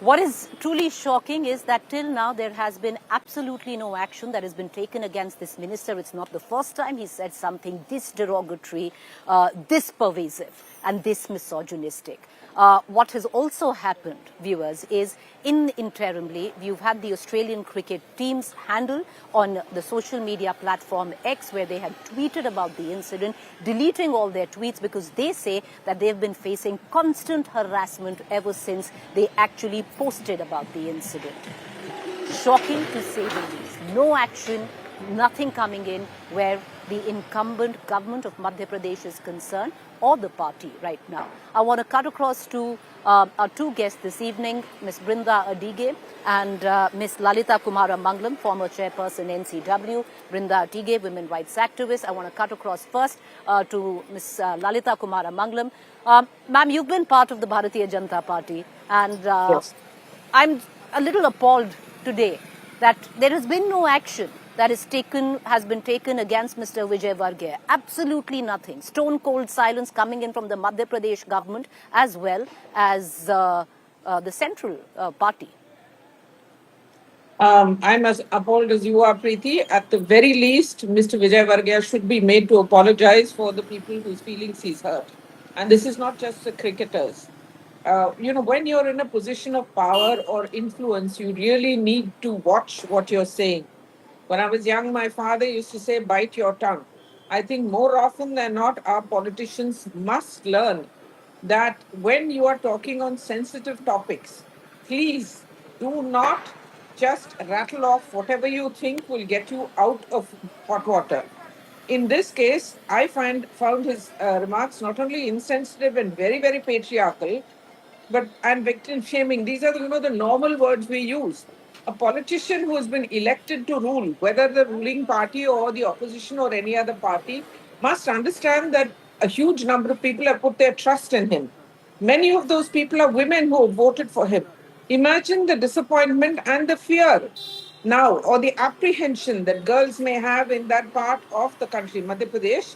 What is truly shocking is that till now there has been absolutely no action that has been taken against this minister. It's not the first time he said something this derogatory, this pervasive and this misogynistic. What has also happened, viewers, is interimly, you've had the Australian cricket team's handle on the social media platform X, where they had tweeted about the incident, deleting all their tweets because they say that they've been facing constant harassment ever since they actually posted about the incident. Shocking to say the least. No action, nothing coming in where the incumbent government of Madhya Pradesh is concerned, or the party right now. I want to cut across to our two guests this evening, Ms. Brinda Adige and Ms. Lalita Kumaramangalam, former chairperson NCW, Brinda Adige, women rights activist. I want to cut across first to Ms. Lalita Kumaramangalam. Ma'am, you've been part of the Bharatiya Janata Party, and Yes. I'm a little appalled today that there has been no action that has been taken against Mr. Vijayvargiya. Absolutely nothing. Stone cold silence coming in from the Madhya Pradesh government as well as the central party. I'm as appalled as you are, Preeti. At the very least, Mr. Vijayvargiya should be made to apologize for the people whose feelings he's hurt. And this is not just the cricketers. When you're in a position of power or influence, you really need to watch what you're saying. When I was young, my father used to say, bite your tongue. I think more often than not, our politicians must learn that when you are talking on sensitive topics, please do not just rattle off whatever you think will get you out of hot water. In this case, I found his remarks not only insensitive and very, very patriarchal, but and victim shaming. These are the normal words we use. A politician who has been elected to rule, whether the ruling party or the opposition or any other party, must understand that a huge number of people have put their trust in him. Many of those people are women who have voted for him. Imagine the disappointment and the fear now, or the apprehension that girls may have in that part of the country, Madhya Pradesh,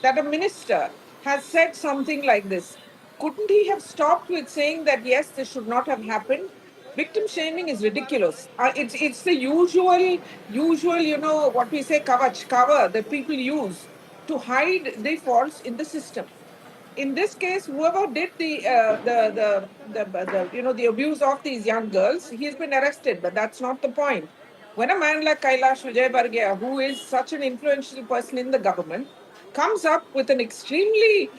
that a minister has said something like this. Couldn't he have stopped with saying that, yes, this should not have happened? Victim shaming is ridiculous. It's the usual, what we say, cover that people use to hide the faults in the system. In this case, whoever did the abuse of these young girls, he's been arrested. But that's not the point. When a man like Kailash Vijayvargiya, who is such an influential person in the government, comes up with an extremely,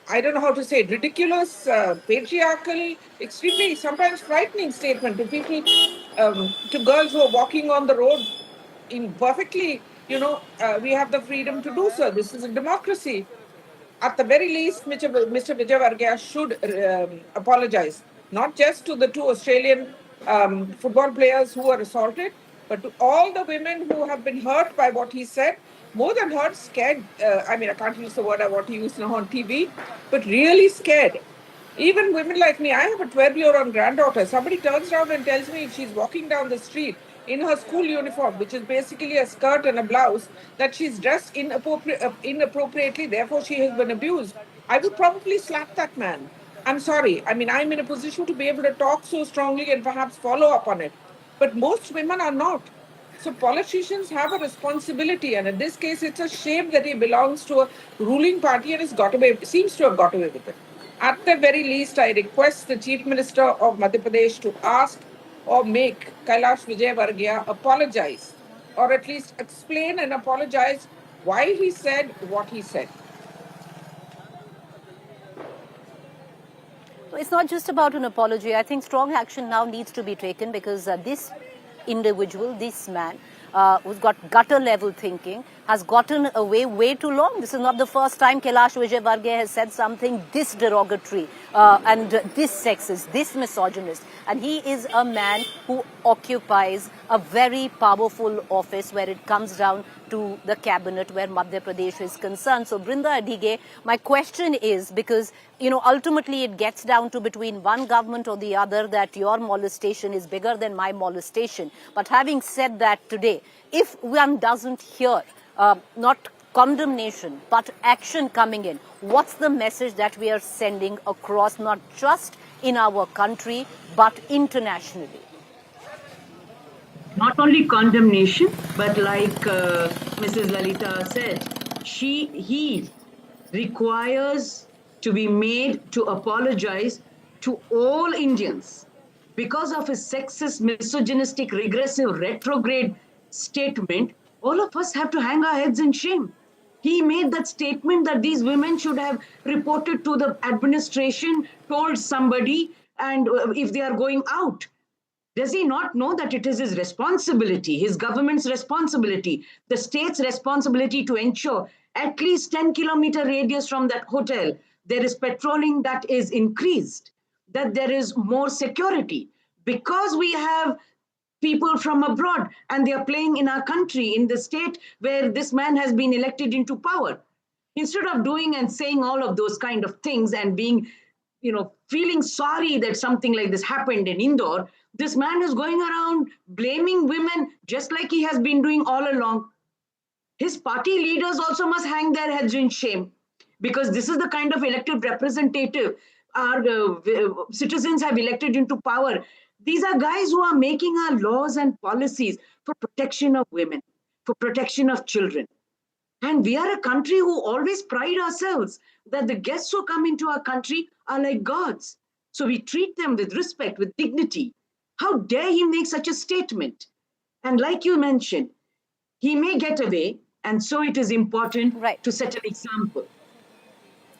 I don't know how to say it, ridiculous, patriarchal, extremely sometimes frightening statement to people, to girls who are walking on the road in perfectly, we have the freedom to do so. This is a democracy. At the very least, Mr. Vijayvargiya should apologize, not just to the two Australian football players who were assaulted, but to all the women who have been hurt by what he said. More than hurt, scared. I can't use the word I want to use now on TV, but really scared. Even women like me, I have a 12-year-old granddaughter. Somebody turns around and tells me if she's walking down the street in her school uniform, which is basically a skirt and a blouse, that she's dressed inappropriately, therefore she has been abused, I would probably slap that man. I'm sorry. I'm in a position to be able to talk so strongly and perhaps follow up on it. But most women are not. So politicians have a responsibility, and in this case, it's a shame that he belongs to a ruling party and seems to have got away with it. At the very least, I request the Chief Minister of Madhya Pradesh to ask or make Kailash Vijayvargiya apologize, or at least explain and apologize why he said what he said. It's not just about an apology. I think strong action now needs to be taken because this individual, this man, who's got gutter level thinking, has gotten away way too long. This is not the first time Kailash Vijayvargiya has said something this derogatory and this sexist, this misogynist. And he is a man who occupies a very powerful office where it comes down to the cabinet where Madhya Pradesh is concerned. So Brinda Adige, my question is, because ultimately it gets down to between one government or the other that your molestation is bigger than my molestation. But having said that today, if one doesn't hear not condemnation but action coming in, what's the message that we are sending across not just in our country, but internationally. Not only condemnation, but like Mrs. Lalita said, he requires to be made to apologize to all Indians because of his sexist, misogynistic, regressive, retrograde statement. All of us have to hang our heads in shame. He made that statement that these women should have reported to the administration, told somebody, and if they are going out. Does he not know that it is his responsibility, his government's responsibility, the state's responsibility to ensure at least 10-kilometer radius from that hotel, there is patrolling that is increased, that there is more security? Because we have people from abroad and they are playing in our country, in the state where this man has been elected into power. Instead of doing and saying all of those kind of things and being, feeling sorry that something like this happened in Indore, this man is going around blaming women just like he has been doing all along. His party leaders also must hang their heads in shame, because this is the kind of elected representative our citizens have elected into power. These are guys who are making our laws and policies for protection of women, for protection of children. And we are a country who always pride ourselves that the guests who come into our country are like gods. So we treat them with respect, with dignity. How dare he make such a statement? And like you mentioned, he may get away, and so it is important to set an example.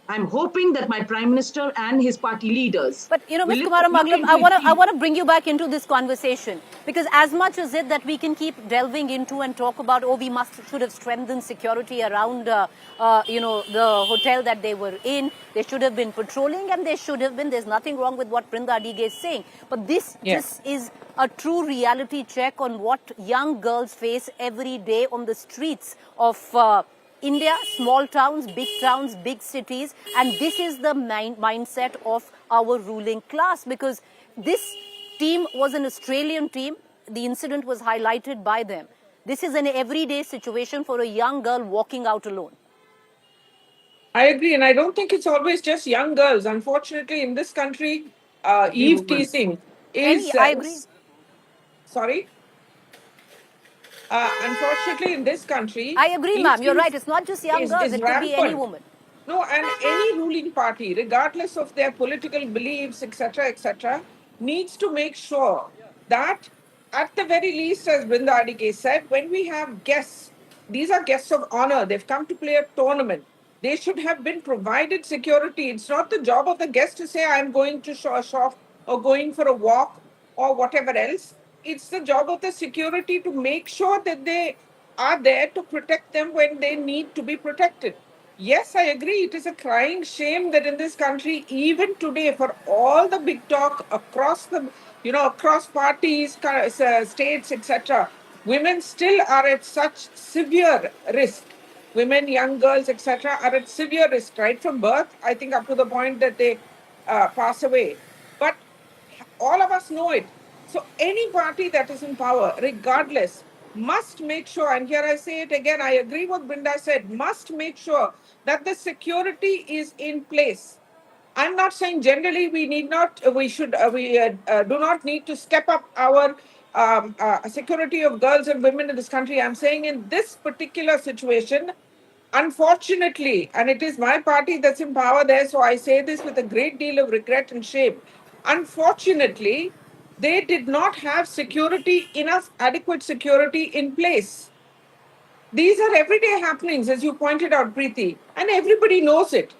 I'm hoping that my Prime Minister and his party leaders. But, Ms. Kumaramangalam, I want to bring you back into this conversation, because as much as it that we can keep delving into and talk about, we should have strengthened security around, the hotel that they were in. They should have been patrolling, and they should have been. There's nothing wrong with what Brinda Adige is saying. But this is a true reality check on what young girls face every day on the streets of India, small towns, big cities, and this is the mindset of our ruling class, because this team was an Australian team. The incident was highlighted by them. This is an everyday situation for a young girl walking out alone. I agree, and I don't think it's always just young girls. Unfortunately, in this country, eve teasing is... I agree. Sorry? Unfortunately, in this country... I agree, ma'am. You're right. It's not just young girls. It could be any woman. No, and any ruling party, regardless of their political beliefs, etc., needs to make sure that, at the very least, as Brinda Adige said, when we have guests, these are guests of honor. They've come to play a tournament. They should have been provided security. It's not the job of the guest to say, I'm going to shop or going for a walk or whatever else. It's the job of the security to make sure that they are there to protect them when they need to be protected. Yes, I agree. It is a crying shame that in this country, even today, for all the big talk across the, across parties, states, etc., women still are at such severe risk. Women, young girls, etc., are at severe risk right from birth, I think, up to the point that they pass away. But all of us know it. So any party that is in power, regardless, must make sure, and here I say it again, I agree with Brinda said, must make sure that the security is in place. I'm not saying generally we do not need to step up our security of girls and women in this country. I'm saying in this particular situation, unfortunately, and it is my party that's in power there, so I say this with a great deal of regret and shame. Unfortunately, they did not have enough adequate security in place. These are everyday happenings, as you pointed out, Preeti, and everybody knows it.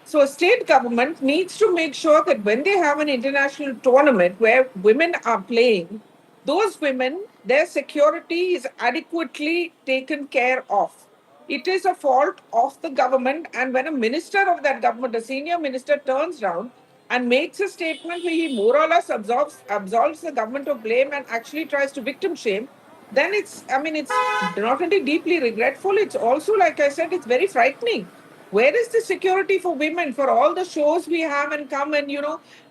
So a state government needs to make sure that when they have an international tournament where women are playing, those women, their security is adequately taken care of. It is a fault of the government, and when a minister of that government, a senior minister, turns around and makes a statement where he more or less absolves the government of blame and actually tries to victim shame, then it's not only deeply regretful, it's also, like I said, it's very frightening. Where is the security for women, for all the shows we have and come and,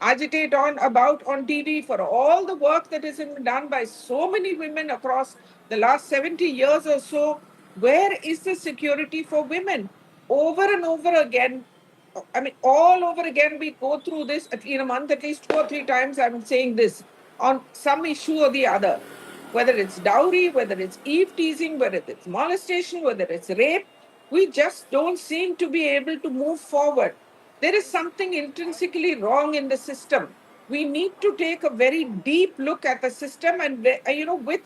agitate on TV, for all the work that is done by so many women across the last 70 years or so? Where is the security for women? Over and over again, I mean, all over again, we go through this in a month, at least 2 or 3 times. I'm saying this on some issue or the other, whether it's dowry, whether it's eve teasing, whether it's molestation, whether it's rape. We just don't seem to be able to move forward. There is something intrinsically wrong in the system. We need to take a very deep look at the system, and with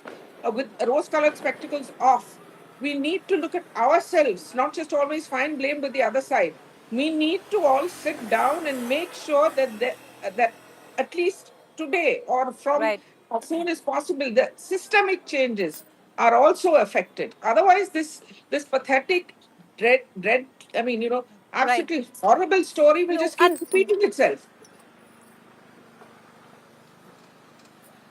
rose-colored spectacles off, we need to look at ourselves, not just always find blame with the other side. We need to all sit down and make sure that at least today or from Right. as soon as possible, the systemic changes are also affected. Otherwise, this pathetic, dread, I mean, Right. absolutely horrible story will No, just keep and repeating itself.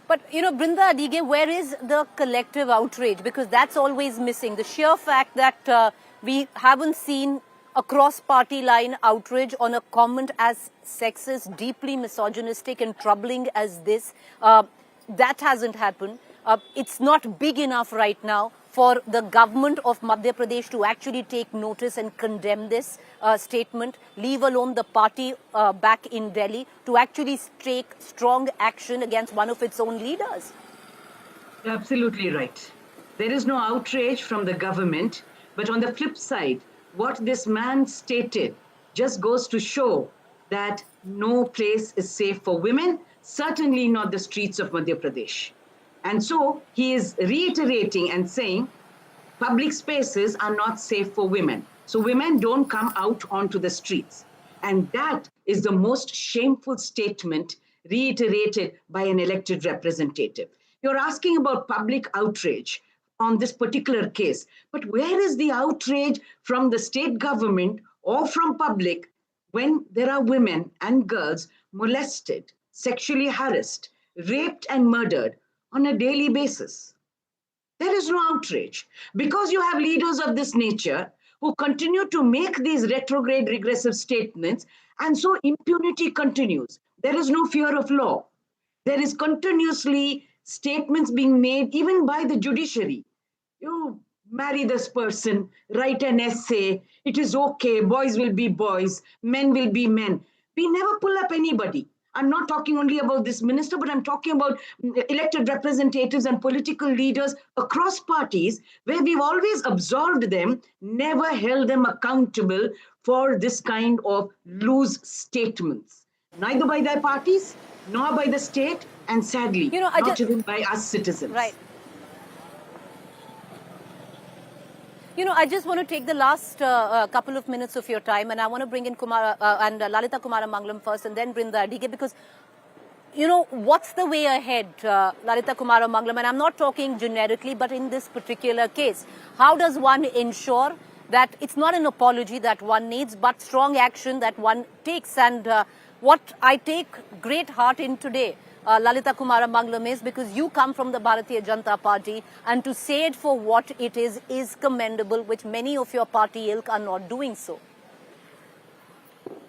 but Brinda Adige, where is the collective outrage? Because that's always missing. The sheer fact that we haven't seen a cross-party line outrage on a comment as sexist, deeply misogynistic and troubling as this, that hasn't happened. It's not big enough right now for the government of Madhya Pradesh to actually take notice and condemn this statement, leave alone the party back in Delhi to actually take strong action against one of its own leaders. You're absolutely right. There is no outrage from the government, but on the flip side, what this man stated just goes to show that no place is safe for women, certainly not the streets of Madhya Pradesh. And so he is reiterating and saying public spaces are not safe for women. So women don't come out onto the streets. And that is the most shameful statement reiterated by an elected representative. You're asking about public outrage on this particular case, but where is the outrage from the state government or from public when there are women and girls molested, sexually harassed, raped, and murdered on a daily basis? There is no outrage because you have leaders of this nature who continue to make these retrograde, regressive statements, and so impunity continues. There is no fear of law. There is continuously statements being made, even by the judiciary. You marry this person, write an essay, it is okay, boys will be boys, men will be men. We never pull up anybody. I'm not talking only about this minister, but I'm talking about elected representatives and political leaders across parties where we've always absolved them, never held them accountable for this kind of loose statements, neither by their parties nor by the state, and sadly, not even by us citizens. Right. I just want to take the last couple of minutes of your time, and I want to bring in Lalita Kumaramangalam first, and then Brinda Adige, because what's the way ahead, Lalita Kumaramangalam? And I'm not talking generically, but in this particular case, how does one ensure that it's not an apology that one needs, but strong action that one takes? And what I take great heart in today, Lalita Kumaramangalam, is because you come from the Bharatiya Janata Party, and to say it for what it is commendable, which many of your party ilk are not doing so.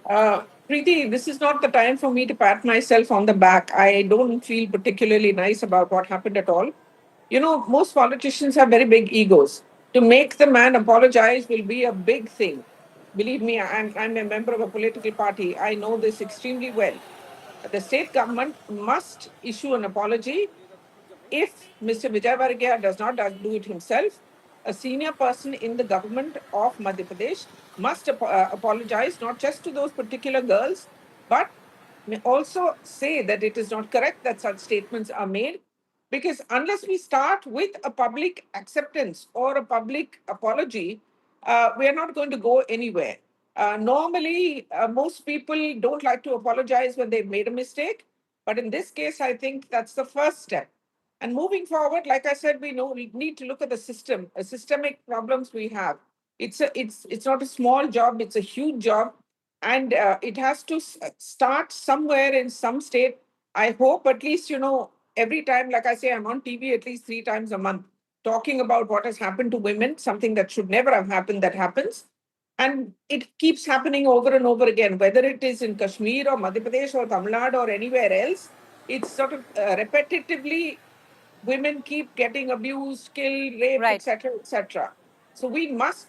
Preeti, this is not the time for me to pat myself on the back. I don't feel particularly nice about what happened at all. Most politicians have very big egos. To make the man apologize will be a big thing. Believe me, I'm a member of a political party. I know this extremely well. The state government must issue an apology. If Mr. Vijayvargiya does not do it himself, a senior person in the government of Madhya Pradesh must apologize not just to those particular girls, but may also say that it is not correct that such statements are made. Because unless we start with a public acceptance or a public apology, we are not going to go anywhere. Normally, most people don't like to apologize when they've made a mistake. But in this case, I think that's the first step. And moving forward, like I said, we need to look at the system, systemic problems we have. It's not a small job; it's a huge job, and it has to start somewhere in some state. I hope at least every time, like I say, I'm on TV at least 3 times a month talking about what has happened to women, something that should never have happened that happens. And it keeps happening over and over again, whether it is in Kashmir or Madhya Pradesh or Tamil Nadu or anywhere else. It's sort of repetitively women keep getting abused, killed, raped, Right. etc., etc. So we must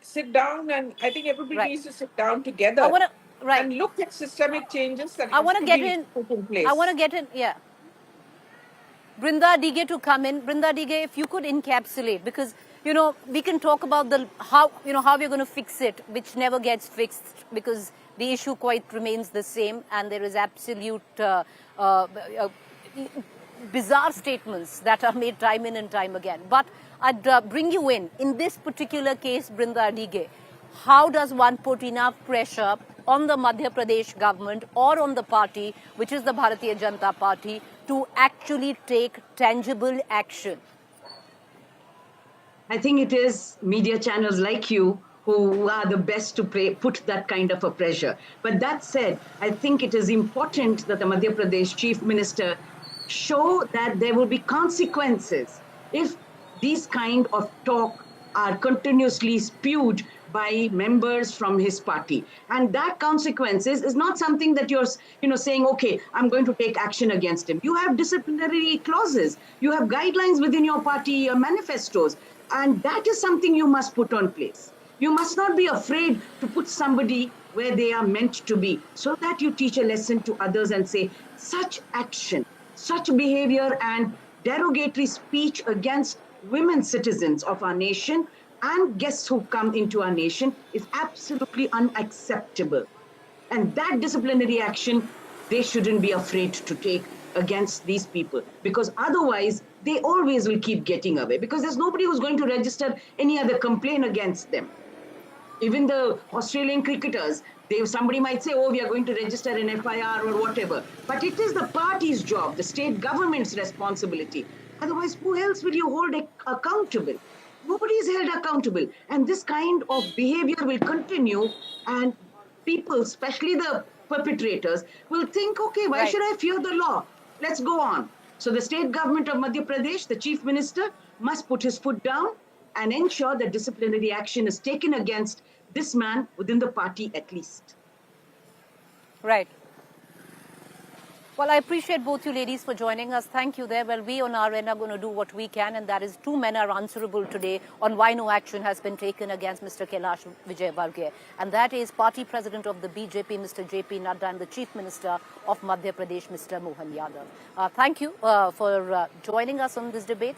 sit down, and I think everybody Right. needs to sit down I together want to, right. and look at systemic changes that I have want to to get be in, put in I want place. to get in, yeah. Brinda Adige to come in. Brinda Adige, if you could encapsulate, because, you know, we can talk about the how, you know, how we're going to fix it, which never gets fixed because the issue quite remains the same, and there is absolute bizarre statements that are made time in and time again. But I'd bring you in this particular case, Brinda Adige. How does one put enough pressure on the Madhya Pradesh government or on the party, which is the Bharatiya Janata Party, to actually take tangible action? I think it is media channels like you who are the best to put that kind of a pressure. But that said, I think it is important that the Madhya Pradesh Chief Minister show that there will be consequences if these kind of talk are continuously spewed by members from his party, and that consequences is not something that you're saying, okay, I'm going to take action against him. You have disciplinary clauses, you have guidelines within your party manifestos, and that is something you must put on place. You must not be afraid to put somebody where they are meant to be, so that you teach a lesson to others and say such action, such behavior and derogatory speech against women citizens of our nation and guests who come into our nation is absolutely unacceptable. And that disciplinary action, they shouldn't be afraid to take against these people, because otherwise they always will keep getting away, because there's nobody who's going to register any other complaint against them. Even the Australian cricketers, somebody might say, oh, we are going to register an FIR or whatever. But it is the party's job, the state government's responsibility. Otherwise, who else will you hold accountable? Nobody is held accountable. And this kind of behavior will continue, and people, especially the perpetrators, will think, okay, why should I fear the law? Let's go on. So the state government of Madhya Pradesh, the chief minister, must put his foot down and ensure that disciplinary action is taken against this man within the party at least. Right. Well, I appreciate both you ladies for joining us. Thank you there. Well, we on our end are going to do what we can, and that is two men are answerable today on why no action has been taken against Mr. Kailash Vijayvargiya. And that is Party President of the BJP, Mr. J.P. Nadda, and the Chief Minister of Madhya Pradesh, Mr. Mohan Yadav. Thank you for joining us on this debate.